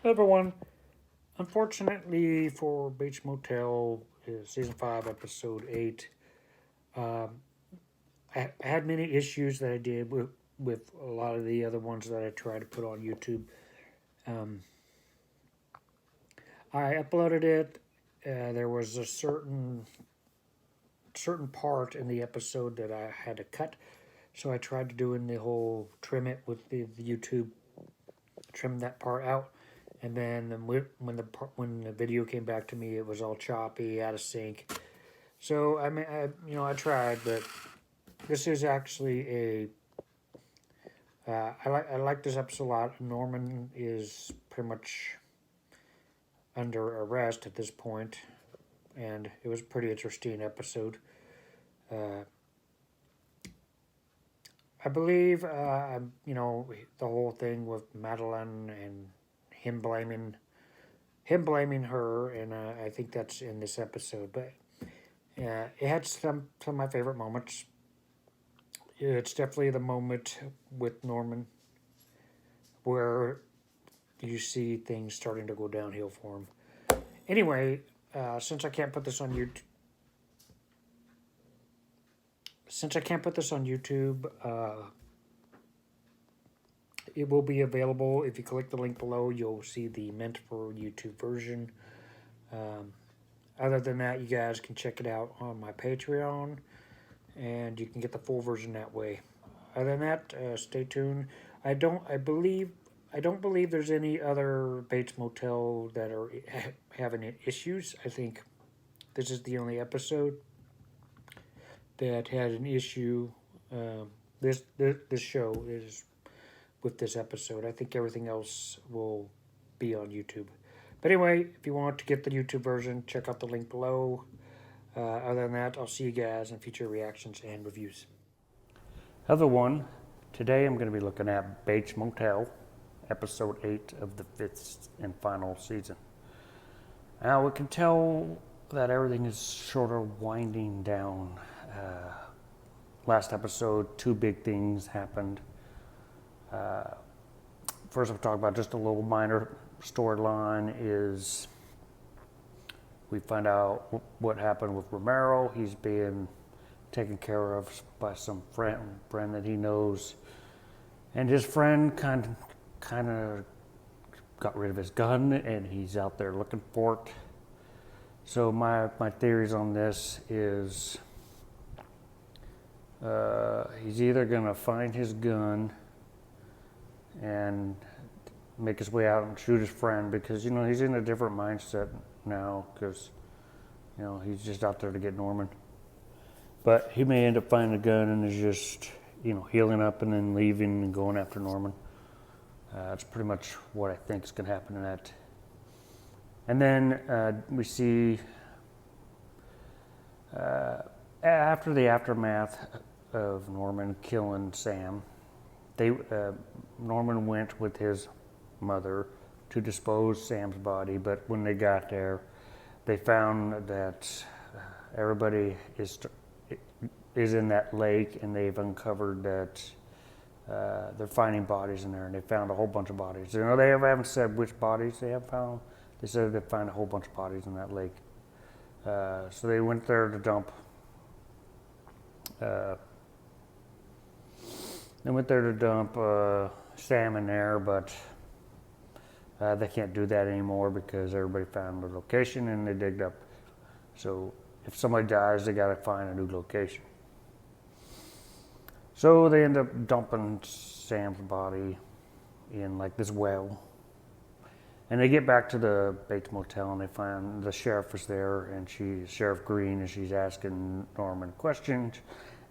Everyone, unfortunately for Bates Motel, season 5, episode 8, um, I had many issues that I did with a lot of the other ones that I tried to put on YouTube. Um, I uploaded it. There was a certain part in the episode that I had to cut, so I tried to do in the whole trim it with the YouTube, trim that part out. And then when the video came back to me, it was all choppy, out of sync. So I mean, I tried, but this is actually a. I like this episode a lot. Norman is pretty much under arrest at this point, and it was a pretty interesting episode. Uh, I believe, the whole thing with Madeline and him blaming him blaming her, and I think that's in this episode. But it had some of my favorite moments. It's definitely the moment with Norman where you see things starting to go downhill for him. Anyway, since I can't put this on YouTube, it will be available. If you click the link below, you'll see the meant for YouTube version. Um, Other than that, you guys can check it out on my Patreon, and you can get the full version that way. Other than that, stay tuned. I don't believe there's any other Bates Motel that are having issues. I think this is the only episode that had an issue. This show is with this episode. I think everything else will be on YouTube. But anyway, if you want to get the YouTube version, check out the link below. Other than that, I'll see you guys in future reactions and reviews. Other one, today I'm going to be looking at Bates Motel, episode 8 of the 5th and final season. Now we can tell that everything is sort of winding down. Last episode, two big things happened. First, I'll talk about just a little minor storyline is we find out what happened with Romero. He's being taken care of by some friend that he knows, and his friend kind of got rid of his gun, and he's out there looking for it. So my theories on this is he's either gonna find his gun and make his way out and shoot his friend, because he's in a different mindset now, because he's just out there to get Norman. But he may end up finding a gun and is just healing up and then leaving and going after Norman. That's pretty much what I think is going to happen in that. And then we see after the aftermath of Norman killing Sam, Norman went with his mother to dispose Sam's body, but when they got there, they found that everybody is in that lake, and they've uncovered that they're finding bodies in there, and they found a whole bunch of bodies. They haven't said which bodies they have found. They said they found a whole bunch of bodies in that lake. So they went there to dump. Sam in there, but they can't do that anymore because everybody found the location and they digged up. So if somebody dies, they got to find a new location. So they end up dumping Sam's body in like this well. And they get back to the Bates Motel, and they find the sheriff is there, and Sheriff Green, and she's asking Norman questions,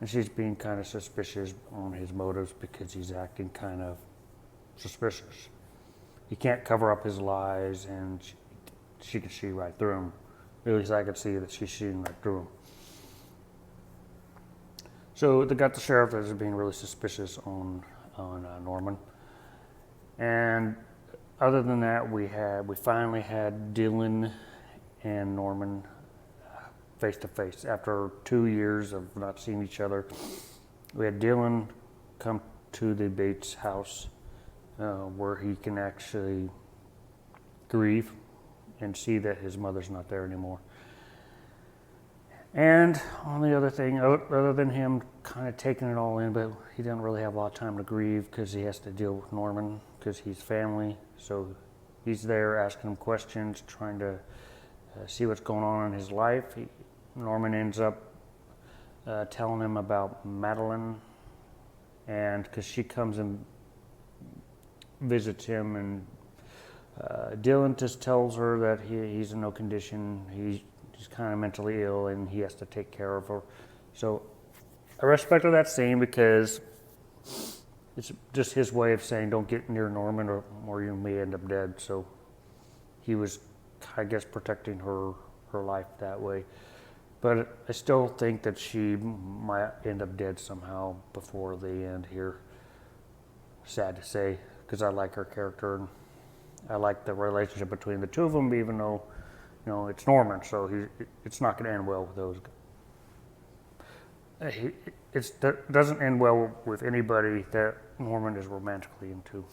and she's being kind of suspicious on his motives because he's acting kind of suspicious. He can't cover up his lies, and she can see right through him. At least I could see that she's seeing right through him. So they got the sheriff that's being really suspicious on Norman. And other than that, we finally had Dylan and Norman face to face after 2 years of not seeing each other. We had Dylan come to the Bates house where he can actually grieve and see that his mother's not there anymore. And on the other thing, other than him kind of taking it all in, but he didn't really have a lot of time to grieve because he has to deal with Norman because he's family. So he's there asking him questions, trying to see what's going on in his life. Norman ends up telling him about Madeline, and because she comes and visits him, and Dylan just tells her that he's in no condition. He's kind of mentally ill and he has to take care of her. So I respected that scene because it's just his way of saying don't get near Norman or you may end up dead. So he was, I guess, protecting her life that way. But I still think that she might end up dead somehow before the end here. Sad to say, because I like her character and I like the relationship between the two of them, even though, you know, it's Norman, so it's not going to end well with those. It doesn't end well with anybody that Norman is romantically into.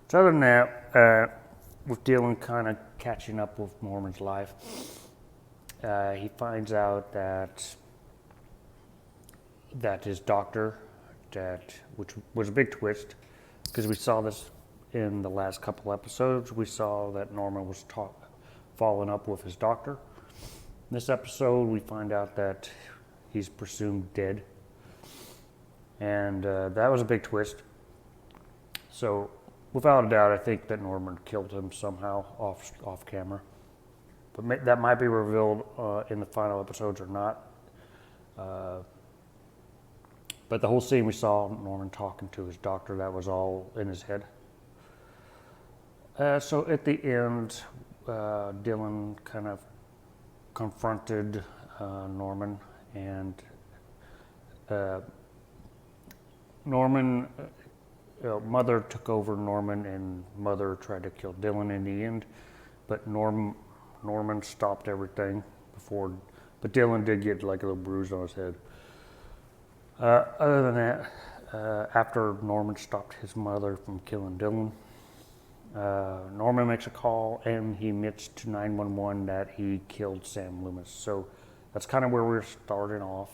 So other than that, with Dylan kind of catching up with Norman's life, he finds out that his doctor, which was a big twist, because we saw this in the last couple episodes, we saw that Norman was following up with his doctor. In this episode, we find out that he's presumed dead, and that was a big twist. So, without a doubt, I think that Norman killed him somehow off camera. But that might be revealed in the final episodes or not. But the whole scene we saw Norman talking to his doctor, that was all in his head. So at the end, Dylan kind of confronted Norman, and Norman, Mother took over Norman, and Mother tried to kill Dylan in the end, but Norman stopped everything before, but Dylan did get like a little bruise on his head. Other than that, after Norman stopped his mother from killing Dylan, Norman makes a call and he admits to 911 that he killed Sam Loomis. So that's kind of where we're starting off.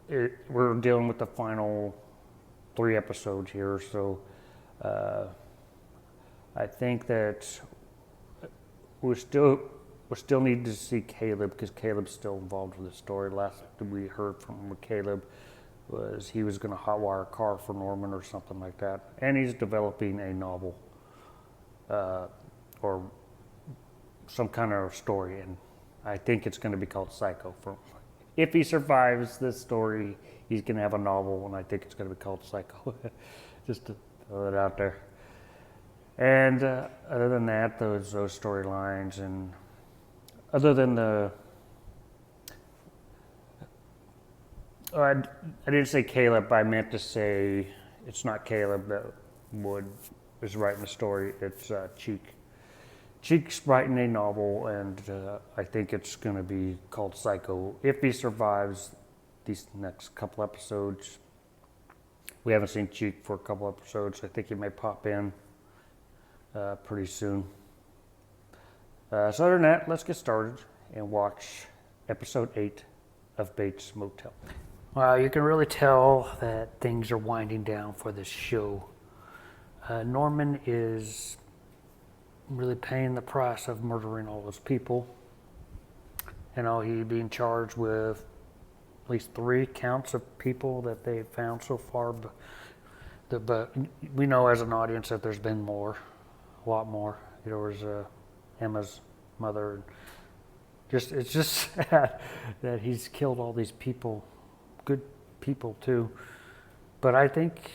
We're dealing with the final 3 episodes here, so I think that we still need to see Caleb, because Caleb's still involved with the story. Last we heard from Caleb was he was going to hotwire a car for Norman or something like that, and he's developing a novel or some kind of story, and I think it's going to be called Psycho. If he survives this story, he's going to have a novel, and I think it's going to be called Psycho. Just to throw it out there. And other than that, those storylines, and other than I didn't say Caleb, I meant to say it's not Caleb that is writing the story, it's Cheek. Cheek's writing a novel, and I think it's going to be called Psycho. If he survives these next couple episodes, we haven't seen Cheek for a couple episodes. I think he may pop in pretty soon. So other than that, let's get started and watch episode 8 of Bates Motel. Well, you can really tell that things are winding down for this show. Norman is really paying the price of murdering all those people. You know, he's being charged with at least 3 counts of people that they've found so far. But we know as an audience that there's been more, a lot more. There was Emma's mother. It's just sad that he's killed all these people, good people too. But I think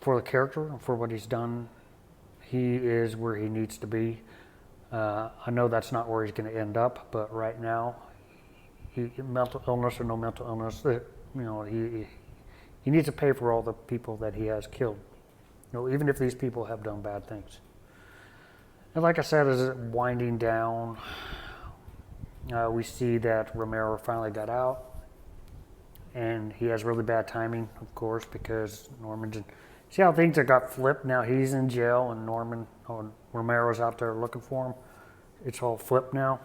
for the character and for what he's done, he is where he needs to be. I know that's not where he's going to end up, but right now, mental illness or no mental illness, he needs to pay for all the people that he has killed. You know, even if these people have done bad things. And like I said, as it's winding down, we see that Romero finally got out, and he has really bad timing, of course, because Norman's See how things have got flipped? Now he's in jail and Romero's out there looking for him. It's all flipped now.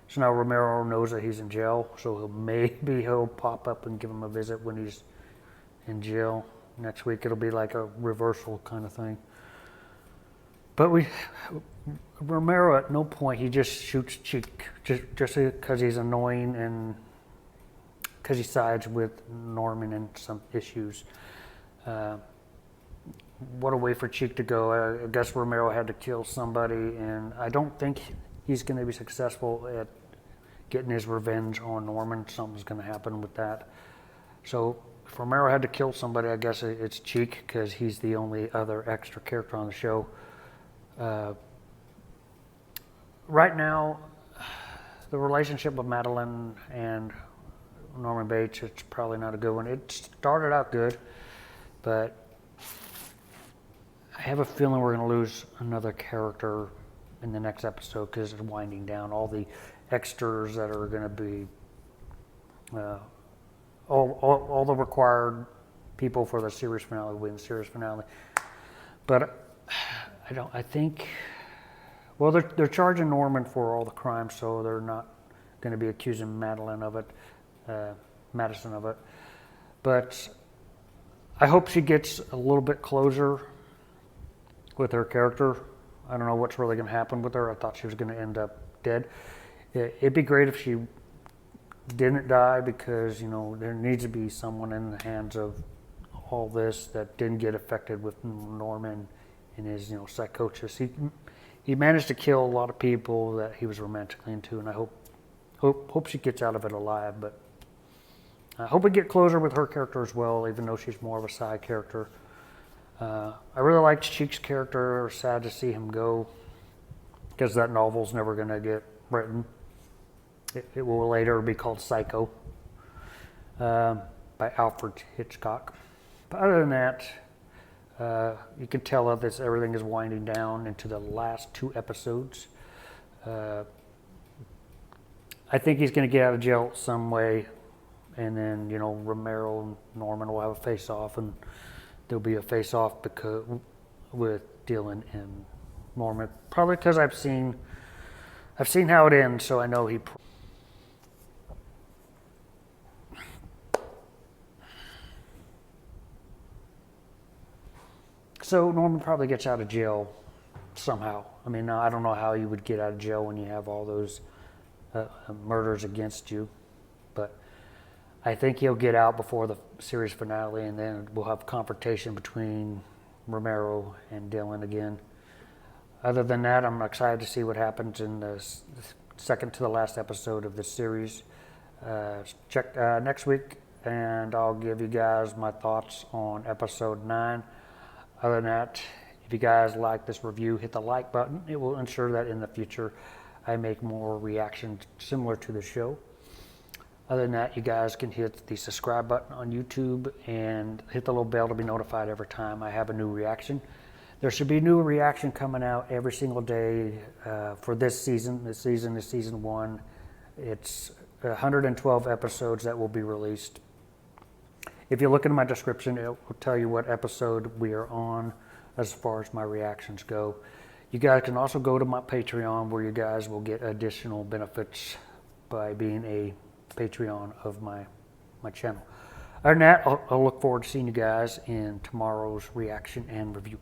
So now Romero knows that he's in jail, so maybe he'll pop up and give him a visit when he's in jail. Next week it'll be like a reversal kind of thing. But Romero at no point, he just shoots Cheek just because he's annoying and because he sides with Norman in some issues. What a way for Cheek to go. I guess Romero had to kill somebody, and I don't think he's going to be successful at getting his revenge on Norman. Something's going to happen with that. So if Romero had to kill somebody, I guess it's Cheek, because he's the only other extra character on the show. Right now, the relationship of Madeline and Norman Bates, it's probably not a good one. It started out good, but I have a feeling we're going to lose another character in the next episode because it's winding down. All the extras that are going to be, all the required people for the series finale will be in the series finale. But I think, well, they're charging Norman for all the crimes, so they're not going to be accusing Madison of it. But I hope she gets a little bit closer with her character. I don't know what's really going to happen with her. I thought she was going to end up dead. It'd be great if she didn't die, because, you know, there needs to be someone in the hands of all this that didn't get affected with Norman and his, you know, psychosis. He managed to kill a lot of people that he was romantically into, and I hope she gets out of it alive. But I hope we get closer with her character as well, even though she's more of a side character. I really liked Cheek's character. Sad to see him go, because that novel's never going to get written. It will later be called Psycho by Alfred Hitchcock. But other than that, you can tell that everything is winding down into the last 2 episodes. I think he's going to get out of jail some way, and then, you know, Romero and Norman will have a face-off, and there'll be a face-off with Dylan and Norman. Probably because I've seen how it ends, so I know he. So Norman probably gets out of jail somehow. I mean, I don't know how you would get out of jail when you have all those murders against you, but I think he'll get out before the series finale, and then we'll have confrontation between Romero and Dylan again. Other than that, I'm excited to see what happens in the second to the last episode of this series. Check next week, and I'll give you guys my thoughts on episode 9. Other than that, if you guys like this review, hit the like button. It will ensure that in the future I make more reactions similar to the show. Other than that, you guys can hit the subscribe button on YouTube and hit the little bell to be notified every time I have a new reaction. There should be new reaction coming out every single day for this season. This season is season 1. It's 112 episodes that will be released. If you look into my description, it will tell you what episode we are on as far as my reactions go. You guys can also go to my Patreon, where you guys will get additional benefits by being a Patreon of my channel. Other than that, I'll look forward to seeing you guys in tomorrow's reaction and review.